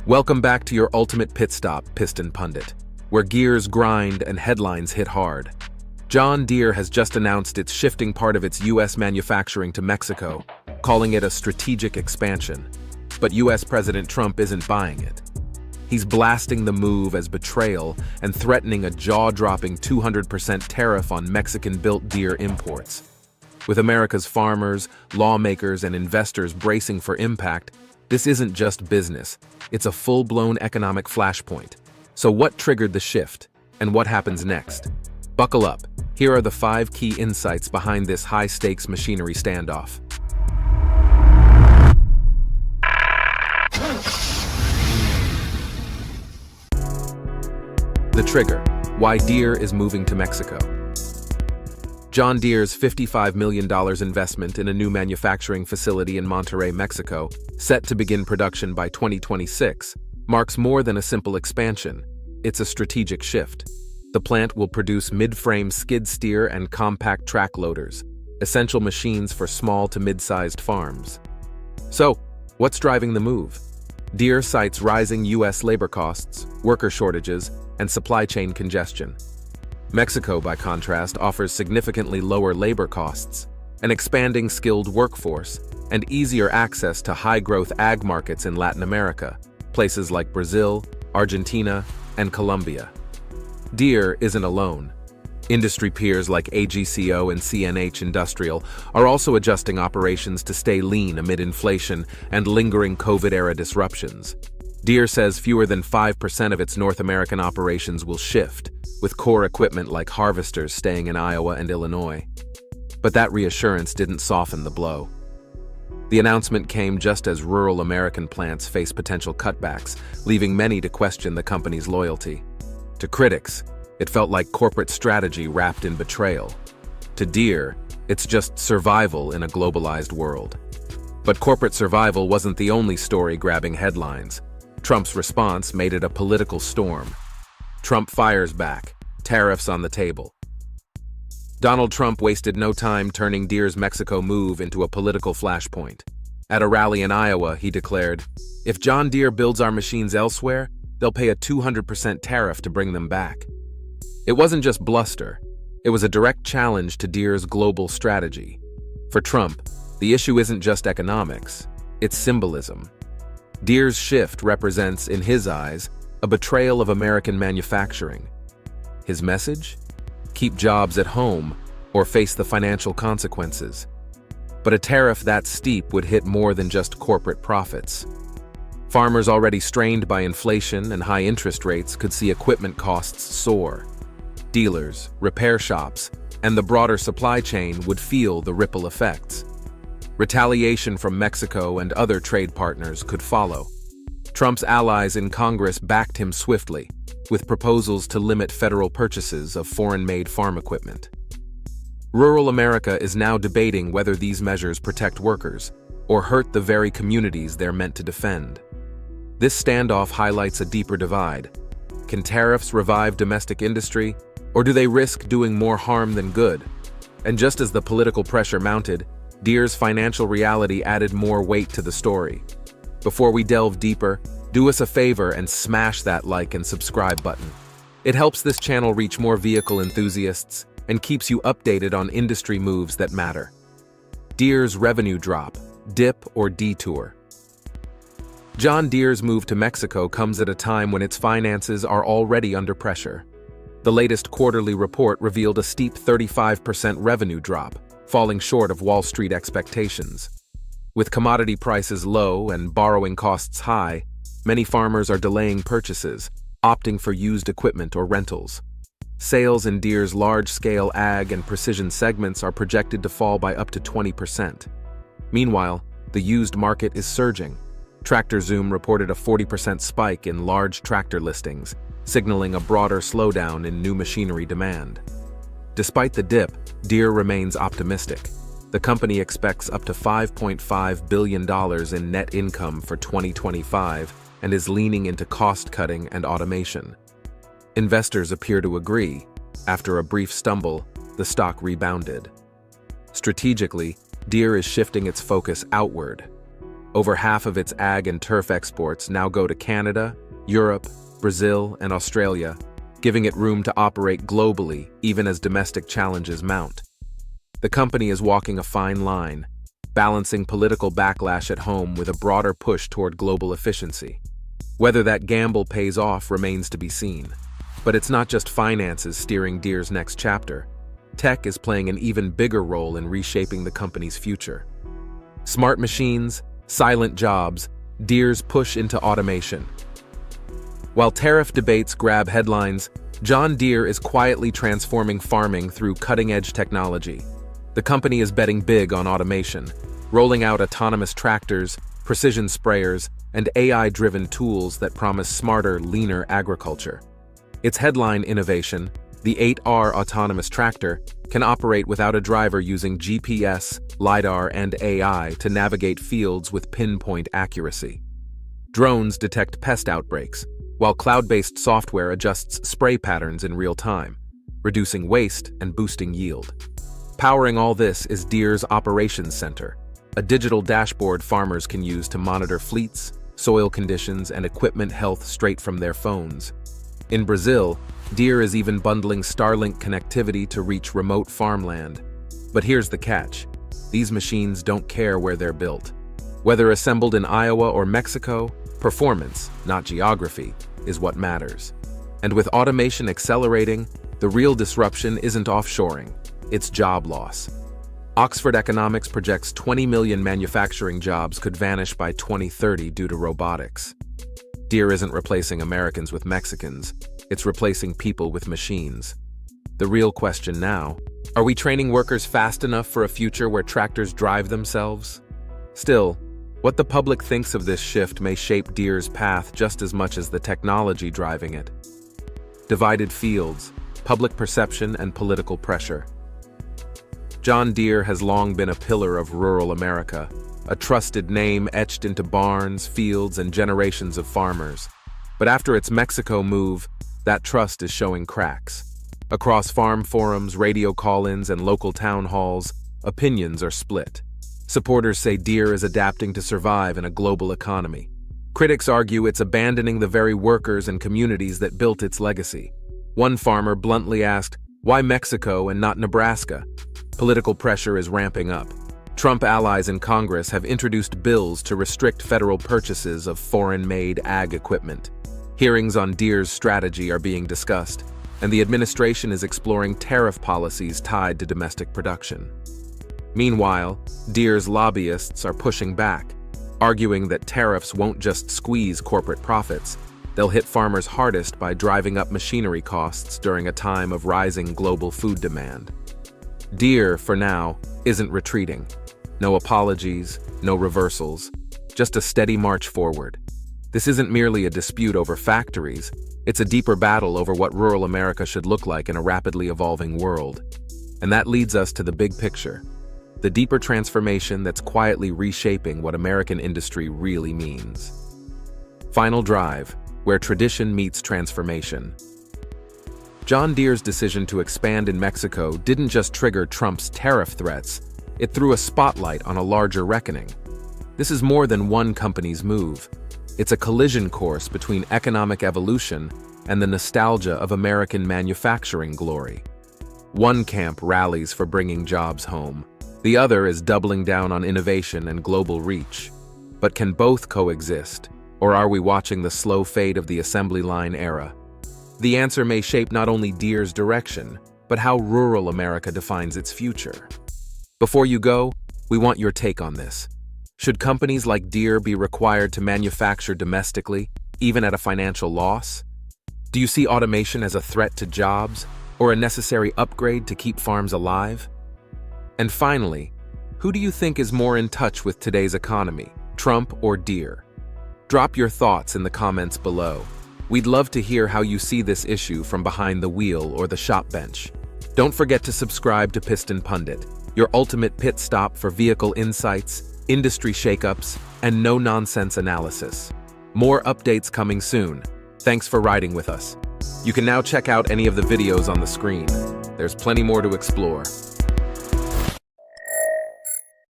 Welcome back to your ultimate pit stop, Piston Pundit, where gears grind and headlines hit hard. John Deere has just announced it's shifting part of its U.S. manufacturing to Mexico, calling it a strategic expansion. But U.S. President Trump isn't buying it. He's blasting the move as betrayal and threatening a jaw-dropping 200% tariff on Mexican-built Deere imports. With America's farmers, lawmakers, and investors bracing for impact, this isn't just business, it's a full-blown economic flashpoint. So what triggered the shift, and what happens next? Buckle up, here are the 5 key insights behind this high-stakes machinery standoff. The trigger, why Deere is moving to Mexico. John Deere's $55 million investment in a new manufacturing facility in Monterrey, Mexico, set to begin production by 2026, marks more than a simple expansion. It's a strategic shift. The plant will produce mid-frame skid steer and compact track loaders, essential machines for small to mid-sized farms. So, what's driving the move? Deere cites rising U.S. labor costs, worker shortages, and supply chain congestion. Mexico, by contrast, offers significantly lower labor costs, an expanding skilled workforce, and easier access to high-growth ag markets in Latin America, places like Brazil, Argentina, and Colombia. Deere isn't alone. Industry peers like AGCO and CNH Industrial are also adjusting operations to stay lean amid inflation and lingering COVID-era disruptions. Deere says fewer than 5% of its North American operations will shift, with core equipment like harvesters staying in Iowa and Illinois. But that reassurance didn't soften the blow. The announcement came just as rural American plants face potential cutbacks, leaving many to question the company's loyalty. To critics, it felt like corporate strategy wrapped in betrayal. To Deere, it's just survival in a globalized world. But corporate survival wasn't the only story grabbing headlines. Trump's response made it a political storm. Trump fires back, tariffs on the table. Donald Trump wasted no time turning Deere's Mexico move into a political flashpoint. At a rally in Iowa, he declared, "If John Deere builds our machines elsewhere, they'll pay a 200% tariff to bring them back." It wasn't just bluster, it was a direct challenge to Deere's global strategy. For Trump, the issue isn't just economics, it's symbolism. Deere's shift represents, in his eyes, a betrayal of American manufacturing. His message? Keep jobs at home or face the financial consequences. But a tariff that steep would hit more than just corporate profits. Farmers already strained by inflation and high interest rates could see equipment costs soar. Dealers, repair shops, and the broader supply chain would feel the ripple effects. Retaliation from Mexico and other trade partners could follow. Trump's allies in Congress backed him swiftly, with proposals to limit federal purchases of foreign-made farm equipment. Rural America is now debating whether these measures protect workers or hurt the very communities they're meant to defend. This standoff highlights a deeper divide. Can tariffs revive domestic industry, or do they risk doing more harm than good? And just as the political pressure mounted, Deere's financial reality added more weight to the story. Before we delve deeper, do us a favor and smash that like and subscribe button. It helps this channel reach more vehicle enthusiasts and keeps you updated on industry moves that matter. Deere's revenue drop, dip or detour. John Deere's move to Mexico comes at a time when its finances are already under pressure. The latest quarterly report revealed a steep 35% revenue drop, falling short of Wall Street expectations. With commodity prices low and borrowing costs high, many farmers are delaying purchases, opting for used equipment or rentals. Sales in Deere's large-scale ag and precision segments are projected to fall by up to 20%. Meanwhile, the used market is surging. TractorZoom reported a 40% spike in large tractor listings, signaling a broader slowdown in new machinery demand. Despite the dip, Deere remains optimistic. The company expects up to $5.5 billion in net income for 2025 and is leaning into cost-cutting and automation. Investors appear to agree. After a brief stumble, the stock rebounded. Strategically, Deere is shifting its focus outward. Over half of its ag and turf exports now go to Canada, Europe, Brazil, and Australia, giving it room to operate globally even as domestic challenges mount. The company is walking a fine line, balancing political backlash at home with a broader push toward global efficiency. Whether that gamble pays off remains to be seen. But it's not just finances steering Deere's next chapter. Tech is playing an even bigger role in reshaping the company's future. Smart machines, silent jobs, Deere's push into automation. While tariff debates grab headlines, John Deere is quietly transforming farming through cutting-edge technology. The company is betting big on automation, rolling out autonomous tractors, precision sprayers, and AI-driven tools that promise smarter, leaner agriculture. Its headline innovation, the 8R autonomous tractor, can operate without a driver using GPS, LiDAR, and AI to navigate fields with pinpoint accuracy. Drones detect pest outbreaks, while cloud-based software adjusts spray patterns in real time, reducing waste and boosting yield. Powering all this is Deere's Operations Center, a digital dashboard farmers can use to monitor fleets, soil conditions, and equipment health straight from their phones. In Brazil, Deere is even bundling Starlink connectivity to reach remote farmland. But here's the catch. These machines don't care where they're built. Whether assembled in Iowa or Mexico, performance, not geography, is what matters. And with automation accelerating, the real disruption isn't offshoring, it's job loss. Oxford Economics projects 20 million manufacturing jobs could vanish by 2030 due to robotics. Deere isn't replacing Americans with Mexicans, it's replacing people with machines. The real question now, are we training workers fast enough for a future where tractors drive themselves? Still, what the public thinks of this shift may shape Deere's path just as much as the technology driving it. Divided fields, public perception, and political pressure. John Deere has long been a pillar of rural America, a trusted name etched into barns, fields, and generations of farmers. But after its Mexico move, that trust is showing cracks. Across farm forums, radio call-ins, and local town halls, opinions are split. Supporters say Deere is adapting to survive in a global economy. Critics argue it's abandoning the very workers and communities that built its legacy. One farmer bluntly asked, "Why Mexico and not Nebraska?" Political pressure is ramping up. Trump allies in Congress have introduced bills to restrict federal purchases of foreign-made ag equipment. Hearings on Deere's strategy are being discussed, and the administration is exploring tariff policies tied to domestic production. Meanwhile, Deere's lobbyists are pushing back, arguing that tariffs won't just squeeze corporate profits, they'll hit farmers hardest by driving up machinery costs during a time of rising global food demand. Deere, for now, isn't retreating. No apologies, no reversals, just a steady march forward. This isn't merely a dispute over factories, it's a deeper battle over what rural America should look like in a rapidly evolving world. And that leads us to the big picture, the deeper transformation that's quietly reshaping what American industry really means. Final drive, where tradition meets transformation. John Deere's decision to expand in Mexico didn't just trigger Trump's tariff threats, it threw a spotlight on a larger reckoning. This is more than one company's move. It's a collision course between economic evolution and the nostalgia of American manufacturing glory. One camp rallies for bringing jobs home. The other is doubling down on innovation and global reach. But can both coexist, or are we watching the slow fade of the assembly line era? The answer may shape not only Deere's direction, but how rural America defines its future. Before you go, we want your take on this. Should companies like Deere be required to manufacture domestically, even at a financial loss? Do you see automation as a threat to jobs, or a necessary upgrade to keep farms alive? And finally, who do you think is more in touch with today's economy, Trump or Deere? Drop your thoughts in the comments below. We'd love to hear how you see this issue from behind the wheel or the shop bench. Don't forget to subscribe to Piston Pundit, your ultimate pit stop for vehicle insights, industry shakeups, and no-nonsense analysis. More updates coming soon. Thanks for riding with us. You can now check out any of the videos on the screen. There's plenty more to explore.